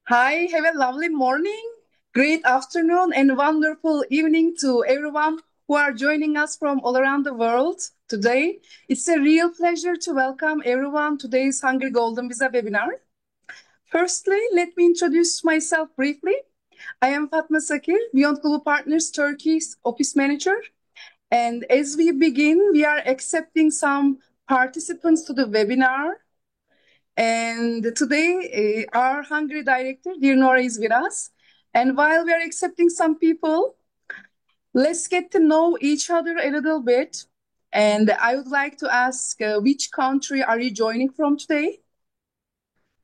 Hi, have a lovely morning, great afternoon, and wonderful evening to everyone who are joining us from all around the world today. It's a real pleasure to welcome everyone to today's Hungary Golden Visa webinar. Firstly, let me introduce myself briefly. I am Fatma Çakır, Beyond Global Partners Turkey's Office Manager. And as we begin, we are accepting some participants to the webinar. And today, our Hungary director, dear Nora, is with us. And while we are accepting some people, let's get to know each other a little bit. And I would like to ask, which country are you joining from today?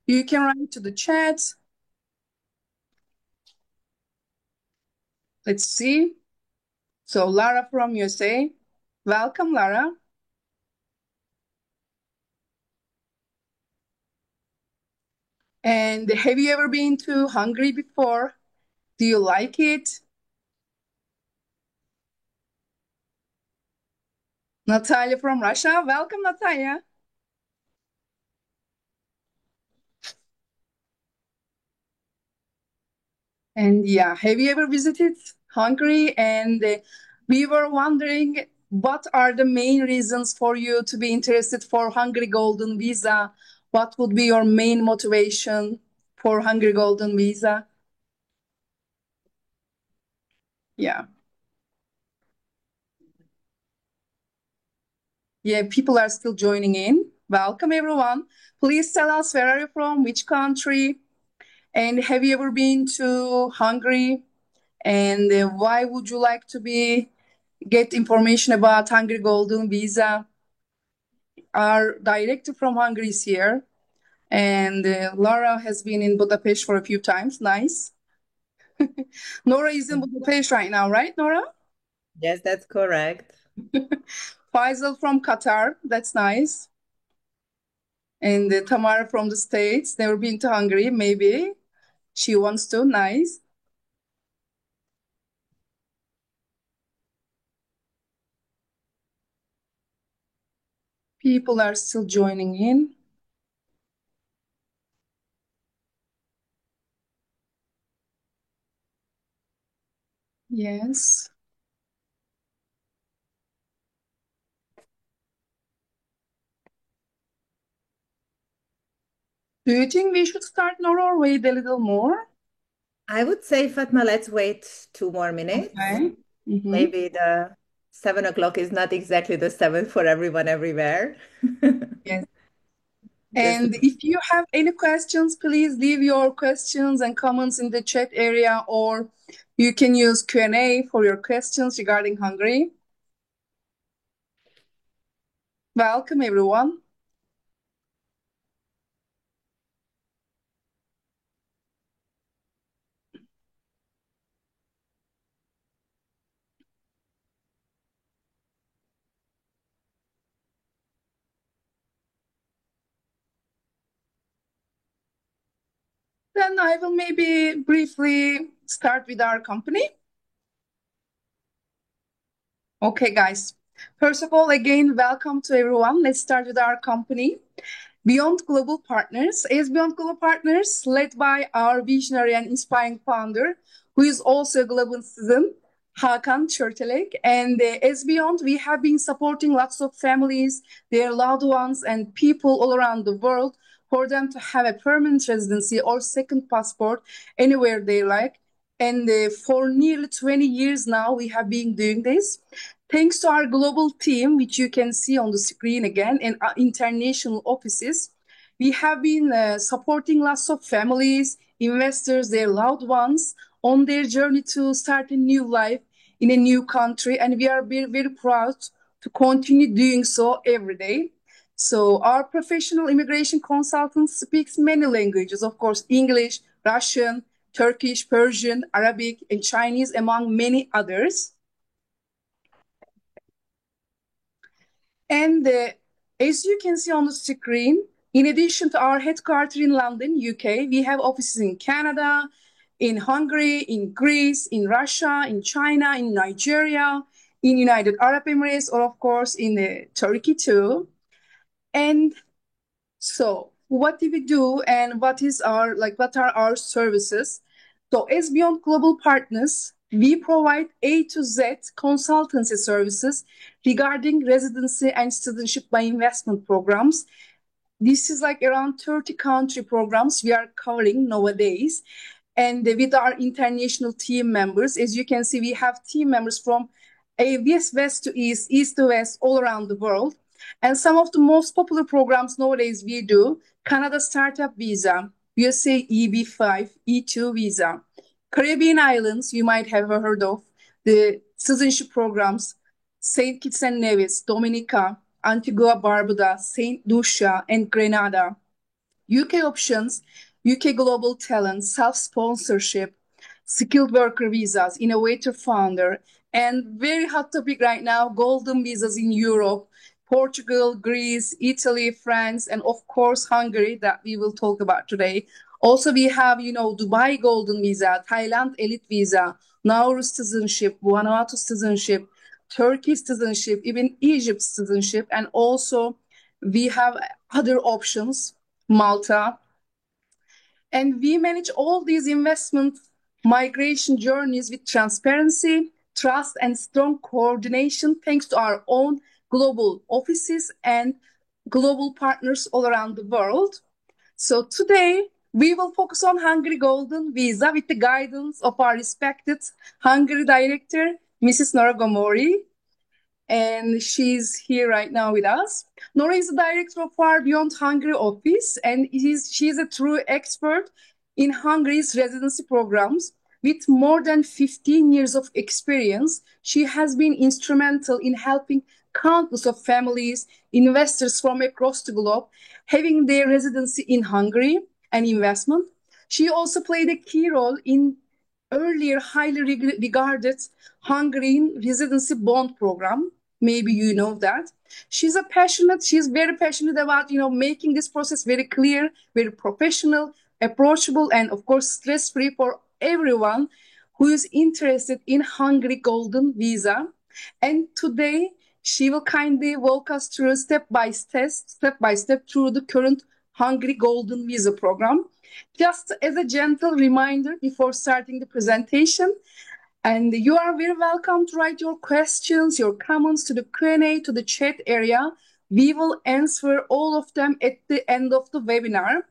You can write to the chat. Let's see. So Lara from USA. Welcome, Lara. And have you ever been to Hungary before? Do you like it? Natalia from Russia. Welcome, Natalia. And yeah, have you ever visited Hungary? And we were wondering what are the main reasons for you to be interested for Hungary Golden Visa? What would be your main motivation for Hungary Golden Visa? Yeah. Yeah, people are still joining in. Welcome, everyone. Please tell us where are you from, which country, and have you ever been to Hungary? And why would you like to get information about Hungary Golden Visa? Our director from Hungary is here, and Laura has been in Budapest for a few times. Nice. Nora is in Budapest right now, right, Nora? Yes, that's correct. Faisal from Qatar. That's nice. And Tamara from the States. Never been to Hungary. Maybe she wants to. Nice. People are still joining in. Yes. Do you think we should start, Nora, or wait a little more? I would say, Fatma, let's wait 2 more minutes. Okay. Mm-hmm. Maybe the 7 o'clock is not exactly the seven for everyone everywhere. Yes. Just And if you have any questions, please leave your questions and comments in the chat area, or you can use Q&A for your questions regarding Hungary. Welcome, everyone. Then I will maybe briefly start with our company. Okay, guys. First of all, again, welcome to everyone. Let's start with our company. Beyond Global Partners is Beyond Global Partners, led by our visionary and inspiring founder, who is also a global citizen, Hakan Çörtelek. And as Beyond, we have been supporting lots of families, their loved ones, and people all around the world for them to have a permanent residency or second passport anywhere they like. And for nearly 20 years now, we have been doing this. Thanks to our global team, which you can see on the screen again, and our international offices, we have been supporting lots of families, investors, their loved ones on their journey to start a new life in a new country. And we are very, very proud to continue doing so every day. So our professional immigration consultant speaks many languages, of course, English, Russian, Turkish, Persian, Arabic, and Chinese, among many others. And as you can see on the screen, in addition to our headquarters in London, UK, we have offices in Canada, in Hungary, in Greece, in Russia, in China, in Nigeria, in United Arab Emirates, or of course in Turkey too. And so what do we do and what are our services. So as Beyond Global Partners, we provide A to Z consultancy services regarding residency and citizenship by investment programs. This is like around 30 country programs we are covering nowadays. And with our international team members, as you can see, we have team members from west to east to west, all around the world. And some of the most popular programs nowadays we do: Canada Startup Visa, USA EB5, E2 Visa, Caribbean Islands, you might have heard of, the citizenship programs, St. Kitts and Nevis, Dominica, Antigua Barbuda, St. Lucia, and Grenada. UK options, UK global talent, self-sponsorship, skilled worker visas, innovator founder, and very hot topic right now, golden visas in Europe, Portugal, Greece, Italy, France, and of course Hungary that we will talk about today. Also, we have, Dubai Golden Visa, Thailand Elite Visa, Nauru citizenship, Vanuatu citizenship, Turkey citizenship, even Egypt citizenship, and also we have other options, Malta. And we manage all these investment migration journeys with transparency, trust, and strong coordination thanks to our own global offices and global partners all around the world. So today, we will focus on Hungary Golden Visa with the guidance of our respected Hungary director, Mrs. Nora Gomori, and she's here right now with us. Nora is the director of our Beyond Hungary office, and she's a true expert in Hungary's residency programs. With more than 15 years of experience, she has been instrumental in helping countless of families, investors from across the globe, having their residency in Hungary and investment. She also played a key role in earlier highly regarded Hungarian residency bond program. Maybe you know that. She's very passionate about, making this process very clear, very professional, approachable, and of course, stress-free for everyone who is interested in Hungary Golden Visa. And today, she will kindly walk us through step by step through the current Hungary Golden Visa program. Just as a gentle reminder before starting the presentation, and you are very welcome to write your questions, your comments to the Q&A, to the chat area. We will answer all of them at the end of the webinar.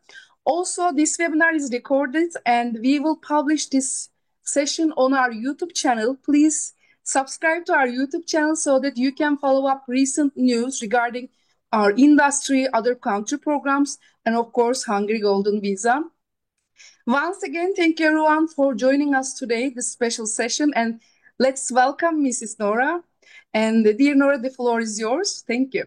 Also, this webinar is recorded and we will publish this session on our YouTube channel. Please subscribe to our YouTube channel so that you can follow up recent news regarding our industry, other country programs, and of course, Hungary Golden Visa. Once again, thank you everyone for joining us today, this special session, and let's welcome Mrs. Nora. And dear Nora, the floor is yours. Thank you.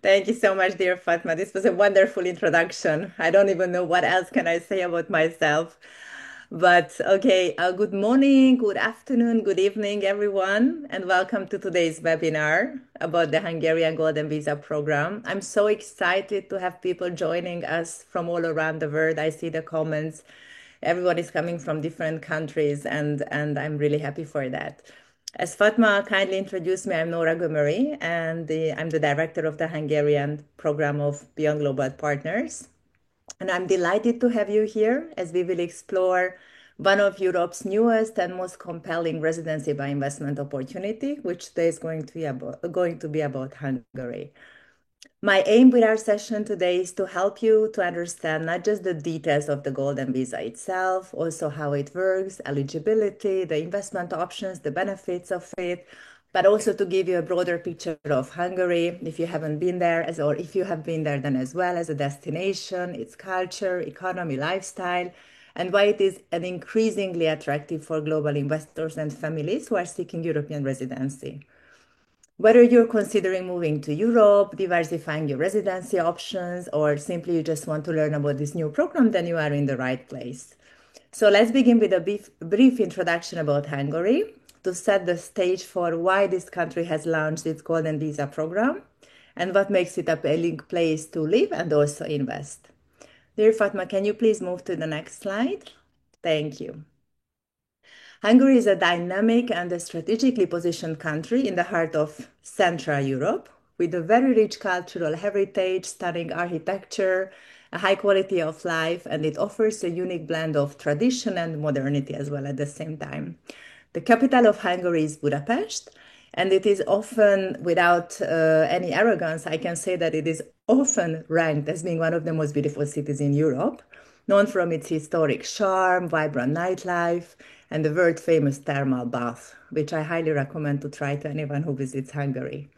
Thank you so much, dear Fatma. This was a wonderful introduction. I don't even know what else can I say about myself. But okay, good morning, good afternoon, good evening, everyone, and welcome to today's webinar about the Hungarian Golden Visa program. I'm so excited to have people joining us from all around the world. I see the comments. Everyone is coming from different countries, and I'm really happy for that. As Fatma kindly introduced me, I'm Nora Gomori, and I'm the director of the Hungarian program of Beyond Global Partners. And I'm delighted to have you here as we will explore one of Europe's newest and most compelling residency by investment opportunity, which today is going to be about Hungary. My aim with our session today is to help you to understand not just the details of the Golden Visa itself, also how it works, eligibility, the investment options, the benefits of it, but also to give you a broader picture of Hungary, if you haven't been there, or if you have been there then as well, as a destination, its culture, economy, lifestyle, and why it is an increasingly attractive for global investors and families who are seeking European residency. Whether you're considering moving to Europe, diversifying your residency options, or simply you just want to learn about this new program, then you are in the right place. So let's begin with a brief introduction about Hungary to set the stage for why this country has launched its Golden Visa program and what makes it a appealing place to live and also invest. Dear Fatma, can you please move to the next slide? Thank you. Hungary is a dynamic and a strategically positioned country in the heart of Central Europe, with a very rich cultural heritage, stunning architecture, a high quality of life, and it offers a unique blend of tradition and modernity as well at the same time. The capital of Hungary is Budapest, and it is often, without any arrogance, I can say that it is often ranked as being one of the most beautiful cities in Europe, known from its historic charm, vibrant nightlife, and the world famous thermal bath, which I highly recommend to try to anyone who visits Hungary.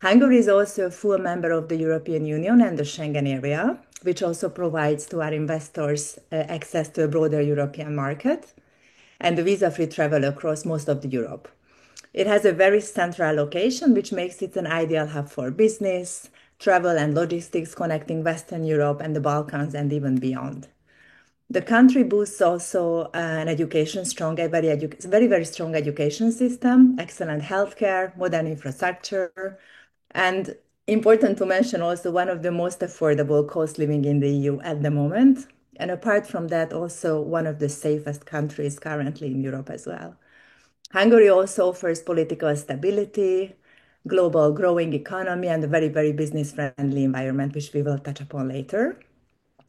Hungary is also a full member of the European Union and the Schengen area, which also provides to our investors access to a broader European market and visa-free travel across most of the Europe. It has a very central location, which makes it an ideal hub for business, travel, and logistics connecting Western Europe and the Balkans and even beyond. The country boasts also an education strong, a very strong education system, excellent healthcare, modern infrastructure, and important to mention also one of the most affordable cost living in the EU at the moment. And apart from that, also one of the safest countries currently in Europe as well. Hungary also offers political stability, global growing economy, and a very business-friendly environment, which we will touch upon later.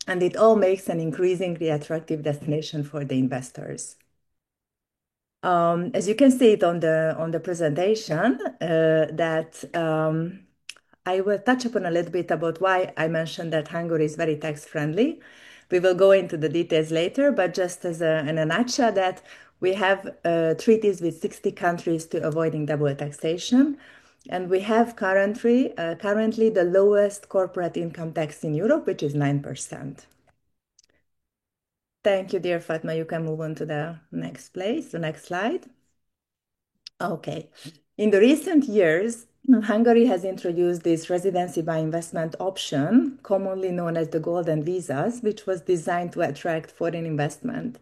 And it all makes an increasingly attractive destination for the investors. As you can see it on the presentation, I will touch upon a little bit about why I mentioned that Hungary is very tax-friendly. We will go into the details later, but just as in a nutshell, that we have treaties with 60 countries to avoiding double taxation. And we have currently the lowest corporate income tax in Europe, which is 9%. Thank you, dear Fatma. You can move on to the next slide. Okay. In the recent years, Hungary has introduced this residency by investment option, commonly known as the Golden Visas, which was designed to attract foreign investment.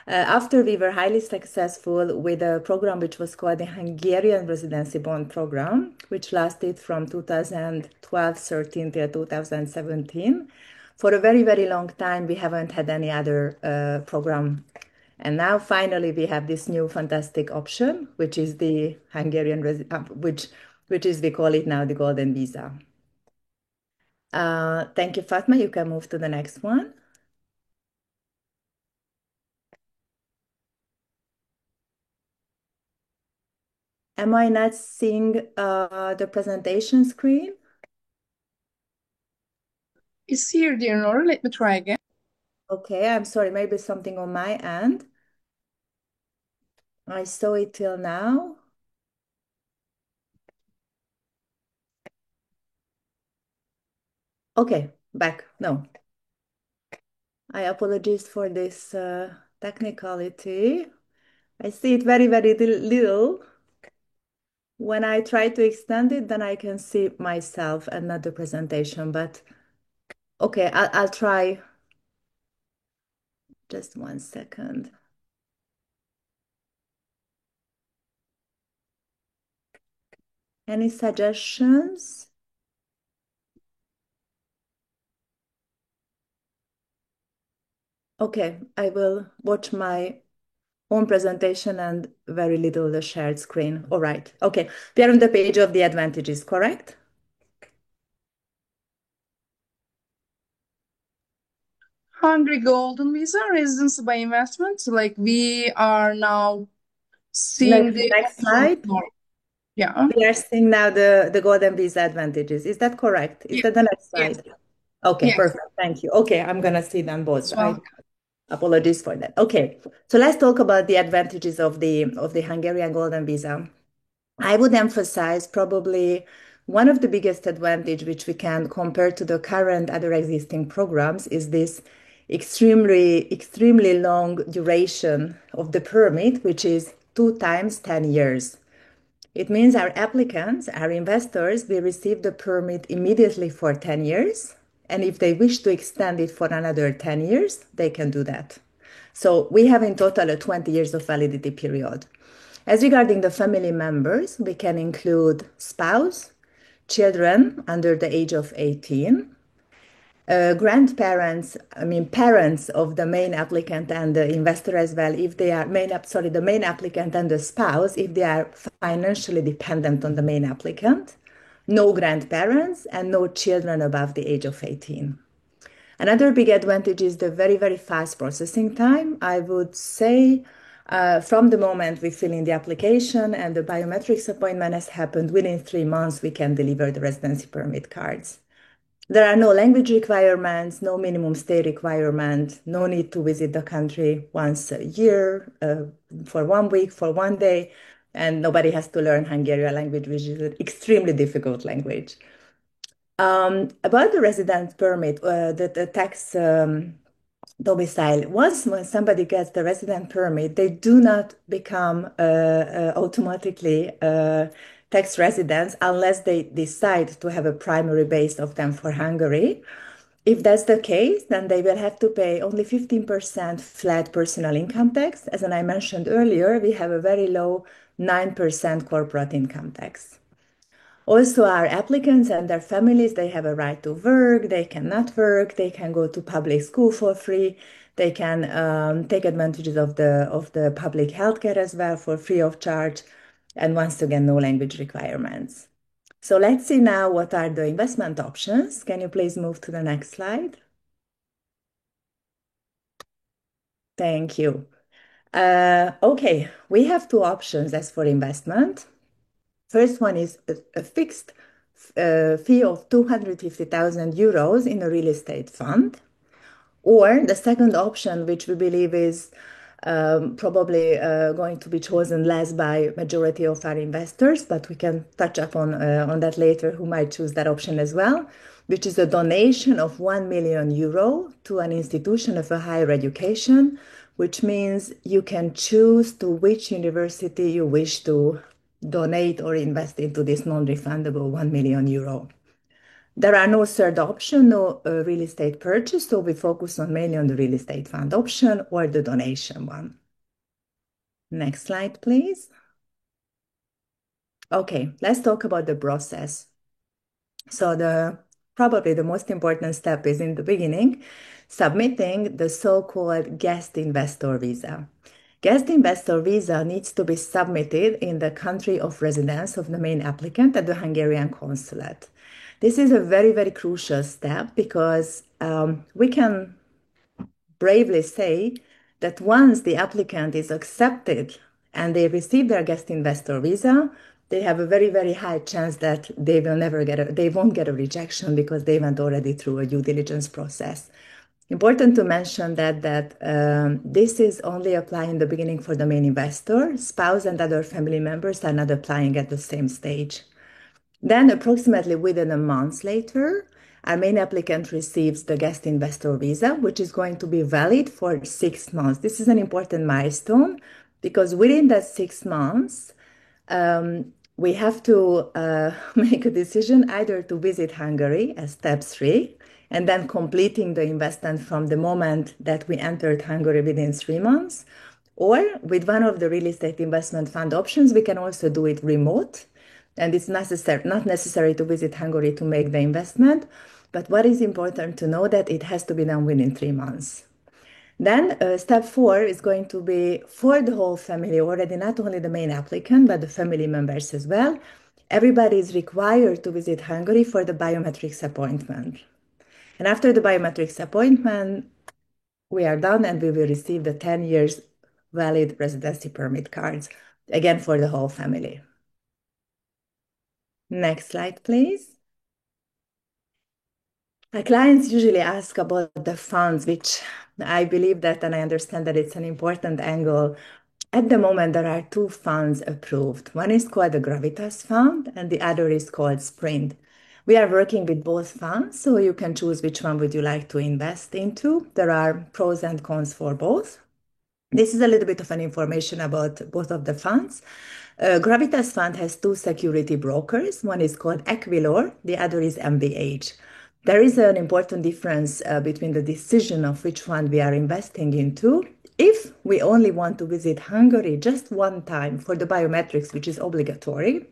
After we were highly successful with a program which was called the Hungarian Residency Bond Program, which lasted from 2012-13 till 2017. For a very long time, we haven't had any other program. And now finally we have this new fantastic option, which is the Hungarian, which is, we call it now the Golden Visa. Thank you, Fatma. You can move to the next one. Am I not seeing the presentation screen? It's here, dear Nora. Let me try again. Okay, I'm sorry, maybe something on my end. I saw it till now. Okay, back. No. I apologize for this technicality. I see it very little. When I try to extend it, then I can see myself and not the presentation, but okay, I'll try. Just 1 second. Any suggestions? Okay, I will watch my own presentation and very little the shared screen. All right. Okay, we are on the page of the advantages, correct? Hungary Golden Visa, residency by investment. Like we are now seeing the Next slide. Yeah. We are seeing now the Golden Visa advantages. Is that correct? Is that the next slide? Yes. Okay, Yes. perfect. Thank you. Okay, I'm gonna see them both. Well, Apologies for that. Okay, so let's talk about the advantages of the Hungarian Golden Visa. I would emphasize probably one of the biggest advantage which we can compare to the current other existing programs is this extremely long duration of the permit, which is 2 times 10 years. It means our applicants, our investors, will receive the permit immediately for 10 years. And if they wish to extend it for another 10 years, they can do that. So we have in total a 20 years of validity period. As regarding the family members, we can include spouse, children under the age of 18, grandparents, parents of the main applicant and the investor as well, if they are the main applicant and the spouse, if they are financially dependent on the main applicant, no grandparents, and no children above the age of 18. Another big advantage is the very, very fast processing time. I would say from the moment we fill in the application and the biometrics appointment has happened, within 3 months, we can deliver the residency permit cards. There are no language requirements, no minimum stay requirement, no need to visit the country once a year for 1 week, for 1 day, and nobody has to learn Hungarian language, which is an extremely difficult language. About the residence permit, the tax domicile, once when somebody gets the resident permit, they do not become automatically tax residents unless they decide to have a primary base of them for Hungary. If that's the case, then they will have to pay only 15% flat personal income tax. As I mentioned earlier, we have a very low 9% corporate income tax. Also, our applicants and their families, they have a right to work, they cannot work, they can go to public school for free, they can take advantages of the public healthcare as well for free of charge, and once again, no language requirements. So let's see now what are the investment options. Can you please move to the next slide? Thank you. Okay, we have two options as for investment. First one is a fixed fee of 250,000 euros in a real estate fund. Or the second option, which we believe is probably going to be chosen less by majority of our investors, but we can touch upon on that later, who might choose that option as well, which is a donation of 1 million euro to an institution of a higher education, which means you can choose to which university you wish to donate or invest into this non-refundable 1 million euro. There are no third option, no real estate purchase, so we focus on mainly on the real estate fund option or the donation one. Next slide, please. Okay, let's talk about the process. So probably the most important step is in the beginning, submitting the so-called guest investor visa. Guest investor visa needs to be submitted in the country of residence of the main applicant at the Hungarian consulate. This is a very, very crucial step because we can bravely say that once the applicant is accepted and they receive their guest investor visa, they have a very, very high chance that they won't get a rejection because they went already through a due diligence process. Important to mention that this is only applying in the beginning for the main investor. Spouse and other family members are not applying at the same stage. Then, approximately within a month later, our main applicant receives the guest investor visa, which is going to be valid for 6 months. This is an important milestone because within that 6 months, we have to make a decision either to visit Hungary as step 3, and then completing the investment from the moment that we entered Hungary within 3 months. Or with one of the real estate investment fund options, we can also do it remote. And it's not necessary to visit Hungary to make the investment. But what is important to know that it has to be done within 3 months. Then step 4 is going to be for the whole family already, not only the main applicant, but the family members as well. Everybody is required to visit Hungary for the biometrics appointment. And after the biometrics appointment, we are done and we will receive the 10 years valid residency permit cards, again for the whole family. Next slide, please. My clients usually ask about the funds, which I believe that, and I understand that it's an important angle. At the moment, there are 2 funds approved. One is called the Gravitas Fund, and the other is called Sprint. We are working with both funds, so you can choose which one would you like to invest into. There are pros and cons for both. This is a little bit of an information about both of the funds. Gravitas Fund has 2 security brokers. One is called Equilor, the other is MBH. There is an important difference between the decision of which fund we are investing into. If we only want to visit Hungary just one time for the biometrics, which is obligatory,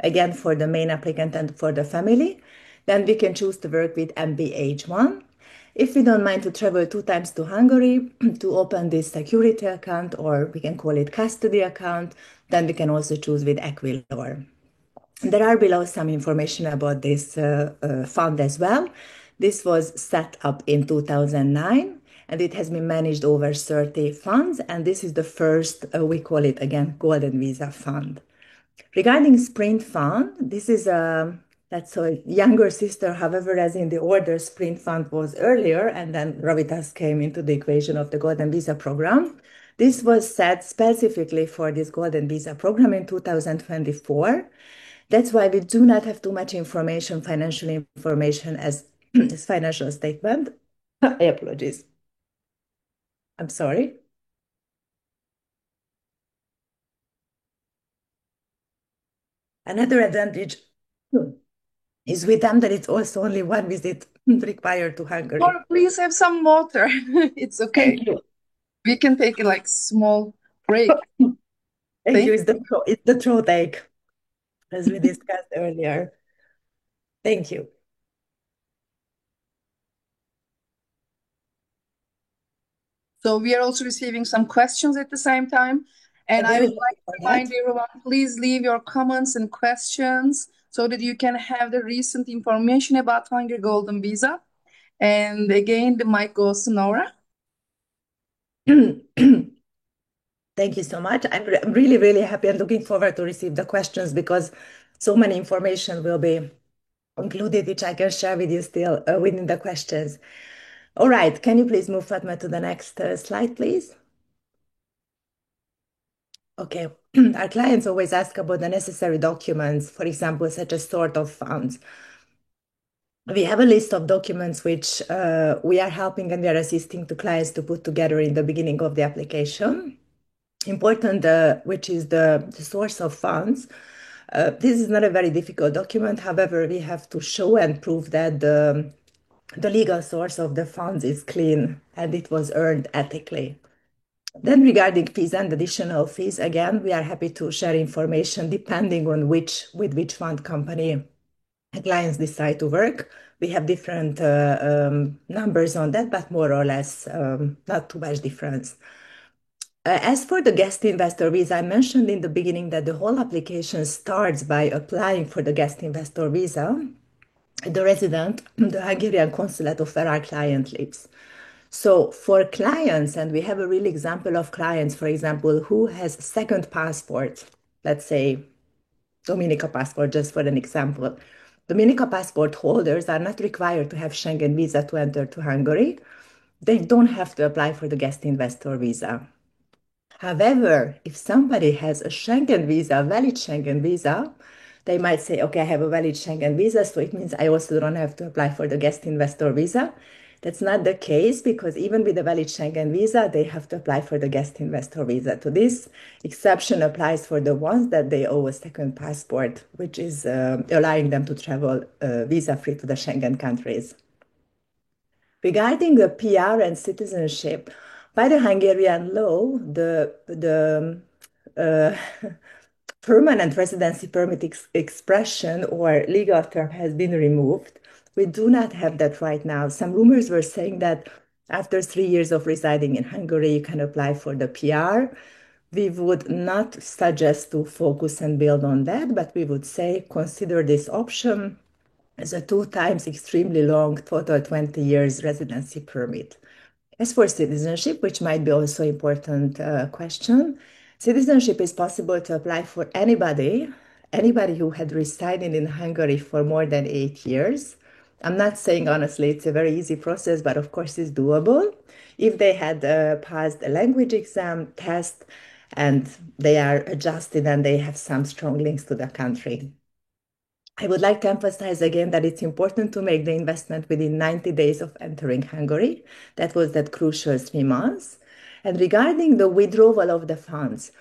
again for the main applicant and for the family, then we can choose to work with MBH1. If we don't mind to travel 2 times to Hungary to open this security account, or we can call it custody account, then we can also choose with Equilor. There are below some information about this fund as well. This was set up in 2009 and it has been managed over 30 funds. And this is the first, we call it again, Golden Visa Fund. Regarding Sprint Fund, this is that's a younger sister, however, as in the order, Sprint Fund was earlier, and then Gravitas came into the equation of the Golden Visa program. This was set specifically for this Golden Visa program in 2024. That's why we do not have too much information, financial information as this financial statement. I apologize. I'm sorry. Another advantage is with them that it's also only one visit required to Hungary. Or please have some water. It's okay. Thank you. We can take a like small break. Thank Thank you. It's the throat ache, as we discussed earlier. Thank you. So we are also receiving some questions at the same time. And I'm I very would happy like for to that. remind everyone, please leave your comments and questions so that you can have the recent information about Hungary Golden Visa. And again, the mic goes to Nora. Thank you so much. I'm really, really happy and looking forward to receive the questions because so many information will be included, which I can share with you still within the questions. All right, can you please move Fatma to the next slide, please? Okay, our clients always ask about the necessary documents, for example, such as sort of funds. We have a list of documents which we are helping and we are assisting to clients to put together in the beginning of the application. Important, which is the source of funds. This is not a very difficult document. However, we have to show and prove that the legal source of the funds is clean and it was earned ethically. Then regarding fees and additional fees, again, we are happy to share information depending on with which fund company clients decide to work. We have different numbers on that, but more or less not too much difference. As for the guest investor visa, I mentioned in the beginning that the whole application starts by applying for the guest investor visa. The resident, the Hungarian consulate of where our client lives. So for clients, and we have a real example of clients, for example, who has second passport, let's say Dominica passport, just for an example. Dominica passport holders are not required to have Schengen visa to enter to Hungary. They don't have to apply for the guest investor visa. However, if somebody has a Schengen visa, a valid Schengen visa, they might say, okay, I have a valid Schengen visa, so it means I also don't have to apply for the guest investor visa. That's not the case because even with a valid Schengen visa, they have to apply for the guest investor visa. So this exception applies for the ones that they owe a second passport, which is allowing them to travel visa-free to the Schengen countries. Regarding the PR and citizenship, by the Hungarian law, the uh, permanent residency permit expression or legal term has been removed. We do not have that right now. Some rumors were saying that after 3 years of residing in Hungary, you can apply for the PR. We would not suggest to focus and build on that, but we would say consider this option as a two times extremely long, total 20 years residency permit. As for citizenship, which might be also important question, citizenship is possible to apply for anybody who had resided in Hungary for more than 8 years. I'm not saying honestly it's a very easy process, but of course it's doable. If they had passed a language exam test and they are adjusted and they have some strong links to the country. I would like to emphasize again that it's important to make the investment within 90 days of entering Hungary. That was that crucial 3 months. And regarding the withdrawal of the funds,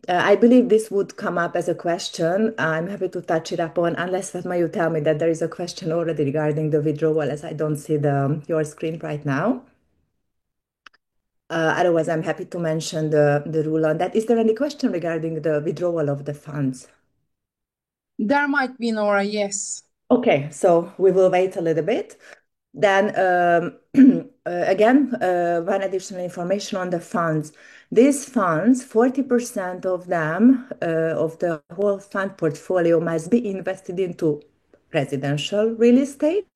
I believe this would come up as a question. I'm happy to touch it upon, unless Fatma, you tell me that there is a question already regarding the withdrawal, as I don't see your screen right now. Otherwise, I'm happy to mention the rule on that. Is there any question regarding the withdrawal of the funds? There might be, Nora, yes. Okay, so we will wait a little bit. Then again, one additional information on the funds. These funds, 40% of them, of the whole fund portfolio must be invested into residential real estate.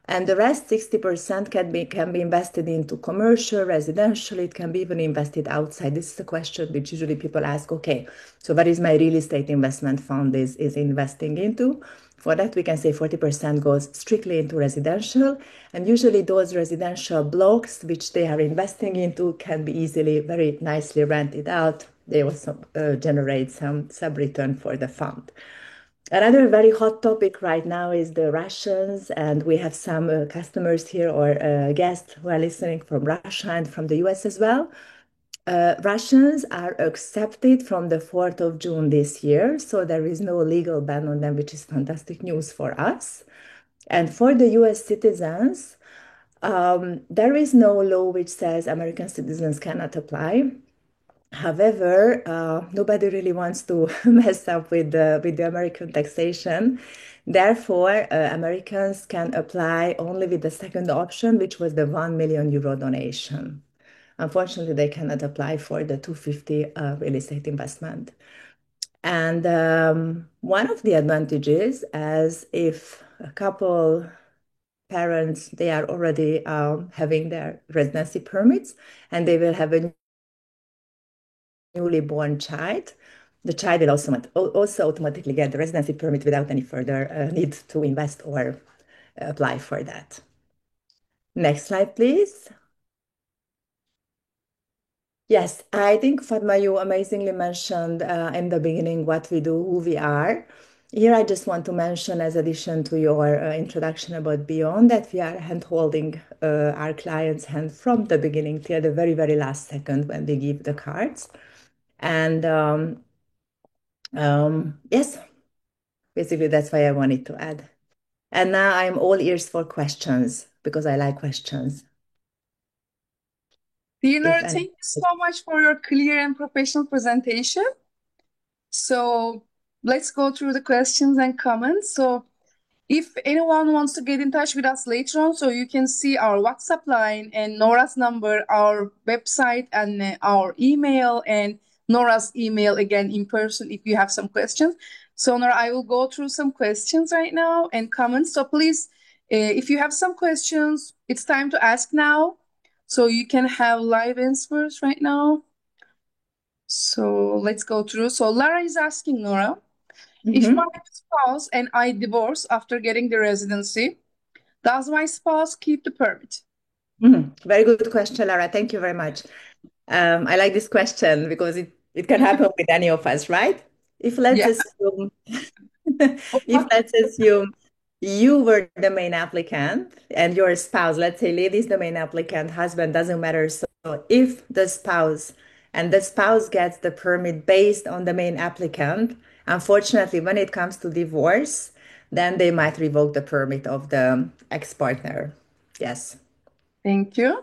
And the rest, 60% can be invested into commercial, residential. It can be even invested outside. This is a question which usually people ask, okay, so what is my real estate investment fund is investing into? For that, we can say 40% goes strictly into residential. And usually those residential blocks which they are investing into can be easily, very nicely rented out. They also generate some sub-return for the fund. Another very hot topic right now is the Russians, and we have some customers here or guests who are listening from Russia and from the US as well. Russians are accepted from the 4th of June this year, so there is no legal ban on them, which is fantastic news for us. And for the US citizens, there is no law which says American citizens cannot apply. However, nobody really wants to mess up with the American taxation. Therefore, Americans can apply only with the second option, which was the 1 million euro donation. Unfortunately, they cannot apply for the 250 real estate investment. And one of the advantages, as if a couple parents, they are already having their residency permits, and they will have a newly born child, the child will also automatically get the residency permit without any further need to invest or apply for that. Next slide, please. Yes, I think Fatma, you amazingly mentioned in the beginning what we do, who we are. Here, I just want to mention, as addition to your introduction about Beyond, that we are hand-holding our clients' hand from the beginning till the very, very last second when they give the cards. And yes, basically that's why I wanted to add. And now I'm all ears for questions because I like questions. Dear If Nora, any. thank you so much for your clear and professional presentation. So let's go through the questions and comments. So if anyone wants to get in touch with us later on, so you can see our WhatsApp line and Nora's number, our website, and our email, and Nora's email again in person if you have some questions. So Nora, I will go through some questions right now and comments. So please, if you have some questions, it's time to ask now. So you can have live answers right now. So let's go through. So Lara is asking Nora, if my spouse and I divorce after getting the residency, does my spouse keep the permit? Very good question, Lara. Thank you very much. I like this question because it can happen with any of us, right? If let's Yeah. assume if let's assume you were the main applicant and your spouse, let's say lady is the main applicant, husband doesn't matter. So if the spouse gets the permit based on the main applicant, unfortunately, when it comes to divorce, then they might revoke the permit of the ex-partner. Yes. Thank you.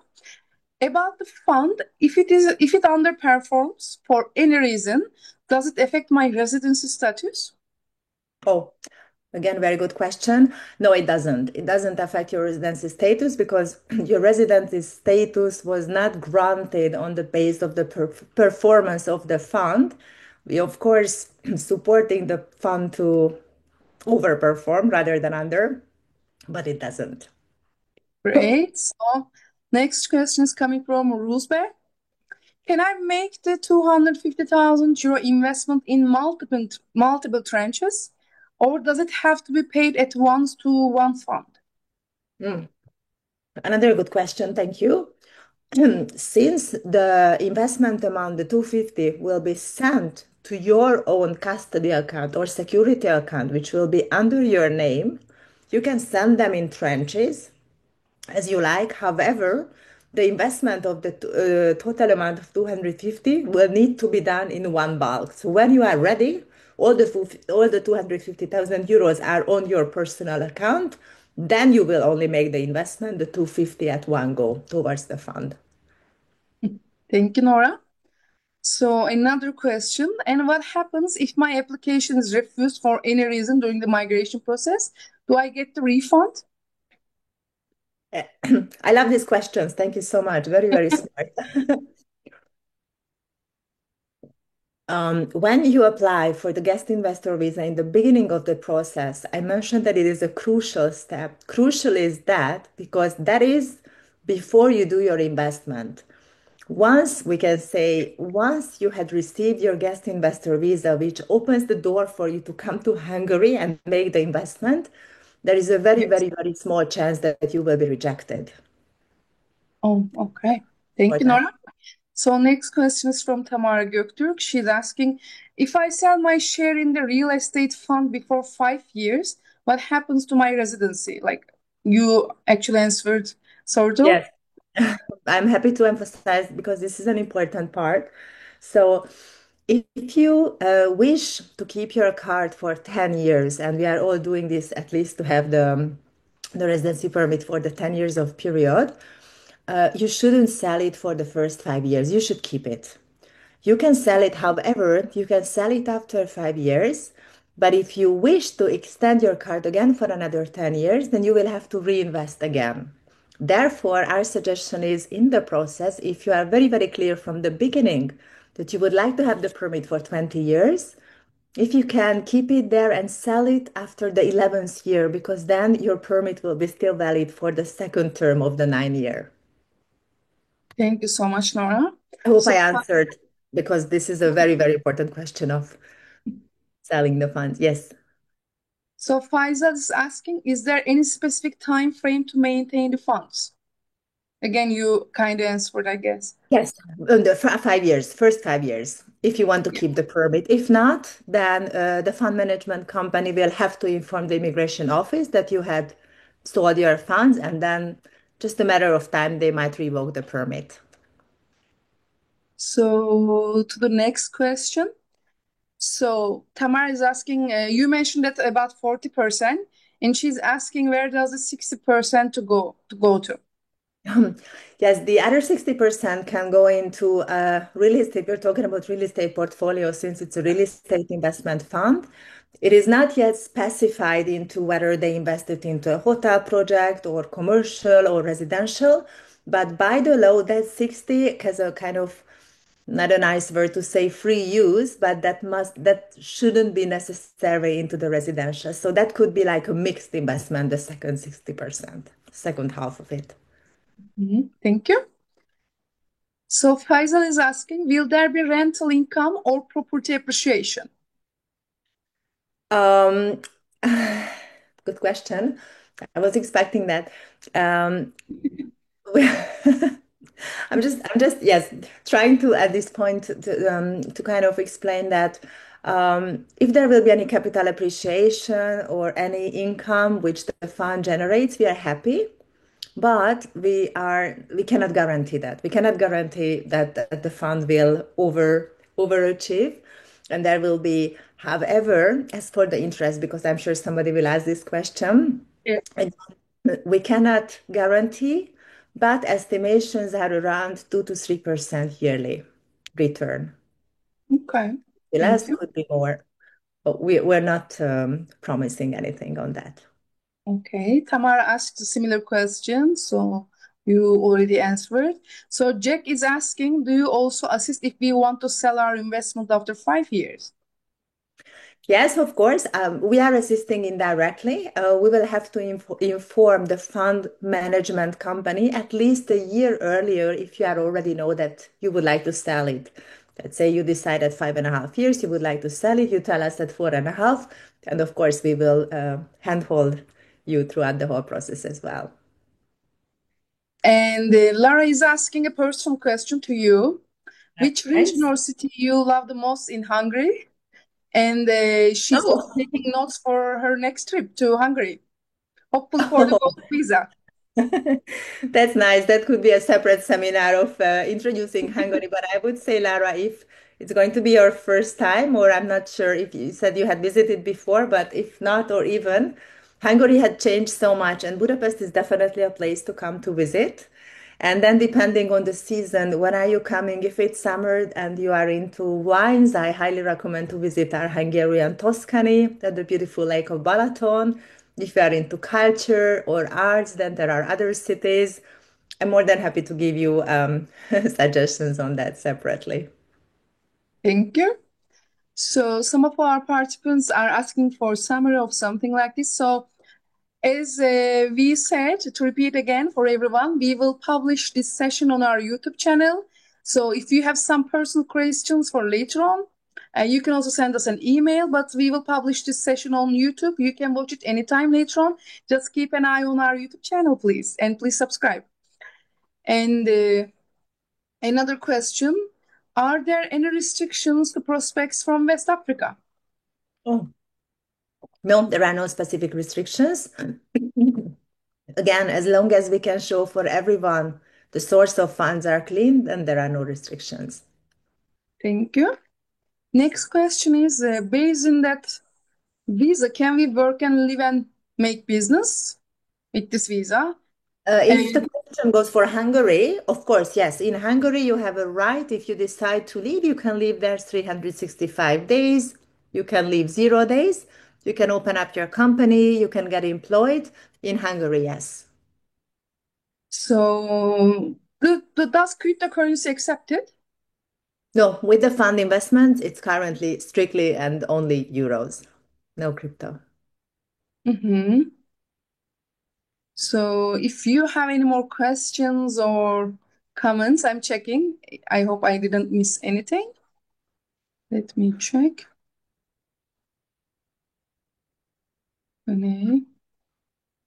About the fund, if it underperforms for any reason, does it affect my residency status? Oh, again, very good question. No, it doesn't. It doesn't affect your residency status because your residency status was not granted on the base of the performance of the fund. We, of course, supporting the fund to overperform rather than under, but it doesn't. Great. So next question is coming from Roosberg. Can I make the 250,000 euro investment in multiple tranches, or does it have to be paid at once to one fund? Another good question. Thank you. Since the investment amount, the 250, will be sent to your own custody account or security account, which will be under your name, you can send them in tranches as you like. However, the investment of the total amount of 250 will need to be done in one bulk. So when you are ready, all the 250,000 euros are on your personal account. Then you will only make the investment, the 250 at one go towards the fund. Thank you, Nora. So another question, and what happens if my application is refused for any reason during the migration process? Do I get the refund? I love these questions. Thank you so much. Very, very smart. When you apply for the guest investor visa in the beginning of the process, I mentioned that it is a crucial step. Crucial is that because that is before you do your investment. Once we can say, once you had received your guest investor visa, which opens the door for you to come to Hungary and make the investment, there is a very, Yes. very, very small chance that you will be rejected. Oh, okay. Thank you, Important. Nora. So next question is from Tamara Göktürk. She's asking, if I sell my share in the real estate fund before 5 years, what happens to my residency? Like you actually answered sort of. Yes. I'm happy to emphasize because this is an important part. So, if you wish to keep your card for 10 years, and we are all doing this at least to have the residency permit for the 10 years of period, you shouldn't sell it for the first 5 years. You should keep it. You can sell it, however, you can sell it after 5 years. But if you wish to extend your card again for another 10 years, then you will have to reinvest again. Therefore, our suggestion is in the process, if you are very, very clear from the beginning that you would like to have the permit for 20 years, if you can keep it there and sell it after the 11th year, because then your permit will be still valid for the second term of the 9 year. Thank you so much, Nora. I hope So, I answered because this is a very, very important question of selling the funds. Yes. so Faisal is asking, is there any specific time frame to maintain the funds? Again, you kind of answered, I guess. Yes, the 5 years, first 5 years, if you want to Yeah. keep the permit. If not, then the fund management company will have to inform the immigration office that you had sold your funds, and then just a matter of time, they might revoke the permit. So to the next question. So Tamara is asking, you mentioned that about 40%, and she's asking where does the 60% to go to? Yes, the other 60% can go into real estate. We're talking about real estate portfolio since it's a real estate investment fund. It is not yet specified into whether they invested into a hotel project or commercial or residential, but by the law, that 60 has a kind of not a nice word to say free use, but that shouldn't be necessary into the residential. So that could be like a mixed investment, the second 60%, second half of it. Thank you. So Faisal is asking, will there be rental income or property appreciation? Um, good question. I was expecting that. Um, yes, trying to at this point to kind of explain that if there will be any capital appreciation or any income which the fund generates, we are happy. But we cannot guarantee that. We cannot guarantee that the fund will overachieve. And there will be, however, as for the interest, because I'm sure somebody will ask this question, Yeah. and we cannot guarantee, but estimations are around 2 to 3% yearly return. Okay. Thank Less you. could be more, but we're not promising anything on that. Okay. Tamara asked a similar question, so you already answered. So Jack is asking, do you also assist if we want to sell our investment after 5 years? Yes, of course. We are assisting indirectly. We will have to inform the fund management company at least a year earlier if you are already know that you would like to sell it. Let's say you decide at 5.5 years you would like to sell it. You tell us at 4.5, and of course we will handhold you throughout the whole process as well. And Lara is asking a personal question to you. Which region Nice. or city you love the most in Hungary? And she's Oh. taking notes for her next trip to Hungary, hopefully for the Golden Visa. That's nice. That could be a separate seminar of introducing Hungary. But I would say, Lara, if it's going to be your first time, or I'm not sure if you said you had visited before, but if not, or even Hungary had changed so much, and Budapest is definitely a place to come to visit. And then, depending on the season, when are you coming? If it's summer and you are into wines, I highly recommend to visit our Hungarian Tuscany at the beautiful lake of Balaton. If you are into culture or arts, then there are other cities. I'm more than happy to give you suggestions on that separately. Thank you. So some of our participants are asking for summary of something like this. So as we said, to repeat again for everyone, we will publish this session on our YouTube channel. So if you have some personal questions for later on, you can also send us an email, but we will publish this session on YouTube. You can watch it anytime later on. Just keep an eye on our YouTube channel, please, and please subscribe. And another question, are there any restrictions to prospects from West Africa? Oh, no, there are no specific restrictions. Again, as long as we can show for everyone the source of funds are clean, then there are no restrictions. Thank you. Next question is, based in that visa, can we work and live and make business with this visa? If the And question goes for Hungary, of course, yes. In Hungary, you have a right. If you decide to leave, you can live there 365 days. You can leave 0 days. You can open up your company. You can get employed. In Hungary, yes. so, does cryptocurrency accepted? No, with the fund investments, it's currently strictly and only euros, no crypto. Mm-hmm. So, if you have any more questions or comments, I'm checking. I hope I didn't miss anything. Let me check. Okay.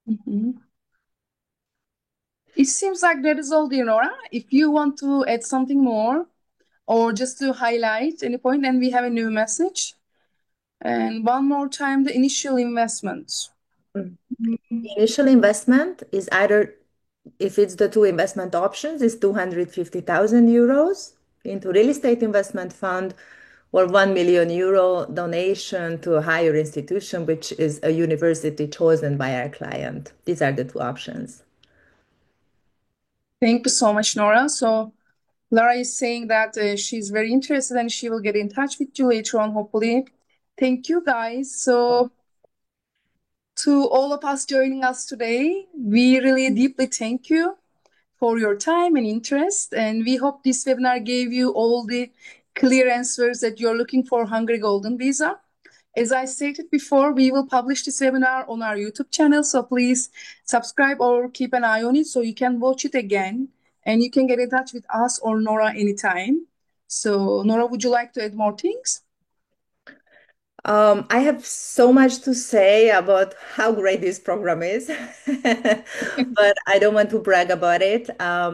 Mhm. It seems like that is all, dear Nora. If you want to add something more or just to highlight any point, then we have a new message. And one more time, the initial investment. Mm. Mhm. Initial investment is either, if it's the two investment options, is 250,000 euros into real estate investment fund or 1 million euro donation to a higher institution, which is a university chosen by our client. These are the two options. Thank you so much, Nora. So Lara is saying that she's very interested and she will get in touch with you later on, hopefully. Thank you, guys. So to all of us joining us today, we really deeply thank you for your time and interest. And we hope this webinar gave you all the clear answers that you're looking for Hungary Golden Visa. As I stated before, we will publish this webinar on our YouTube channel. So please subscribe or keep an eye on it so you can watch it again. And you can get in touch with us or Nora anytime. So Nora, would you like to add more things? I have so much to say about how great this program is, but I don't want to brag about it.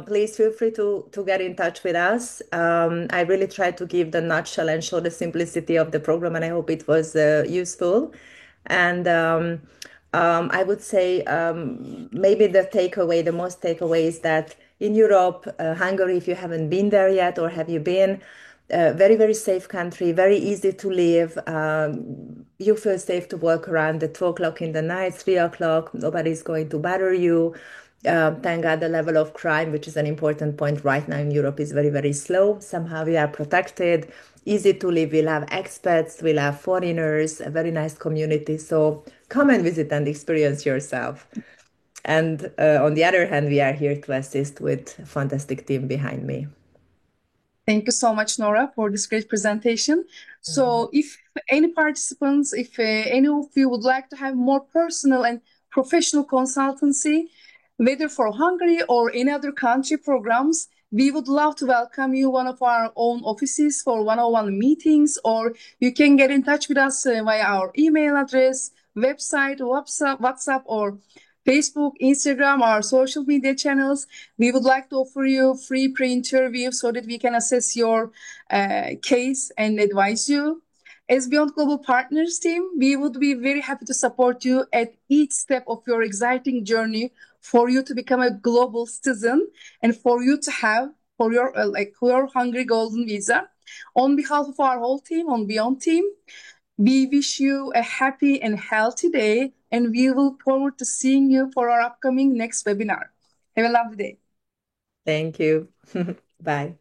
Please feel free to get in touch with us. I really tried to give the nutshell and show the simplicity of the program, and I hope it was useful. And I would say maybe the most takeaway is that in Europe, Hungary, if you haven't been there yet, or have you been, very, very safe country, very easy to live. You feel safe to walk around at 2 o'clock in the night, 3 o'clock, nobody's going to bother you. Thank God the level of crime, which is an important point right now in Europe, is very, very slow. Somehow we are protected, easy to live. We'll have expats, we'll have foreigners, a very nice community. So come and visit and experience yourself. And on the other hand, we are here to assist with a fantastic team behind me. Thank you so much, Nora, for this great presentation. So if any participants, if any of you would like to have more personal and professional consultancy, whether for Hungary or any other country programs, we would love to welcome you one of our own offices for one-on-one meetings, or you can get in touch with us via our email address, website, WhatsApp, or Facebook, Instagram, our social media channels. We would like to offer you free pre-interview so that we can assess your case and advise you. As Beyond Global Partners team, we would be very happy to support you at each step of your exciting journey for you to become a global citizen and for you to have for your Hungary Golden Visa. On behalf of our whole team, on Beyond team, we wish you a happy and healthy day, and we look forward to seeing you for our upcoming next webinar. Have a lovely day. Thank you. Bye.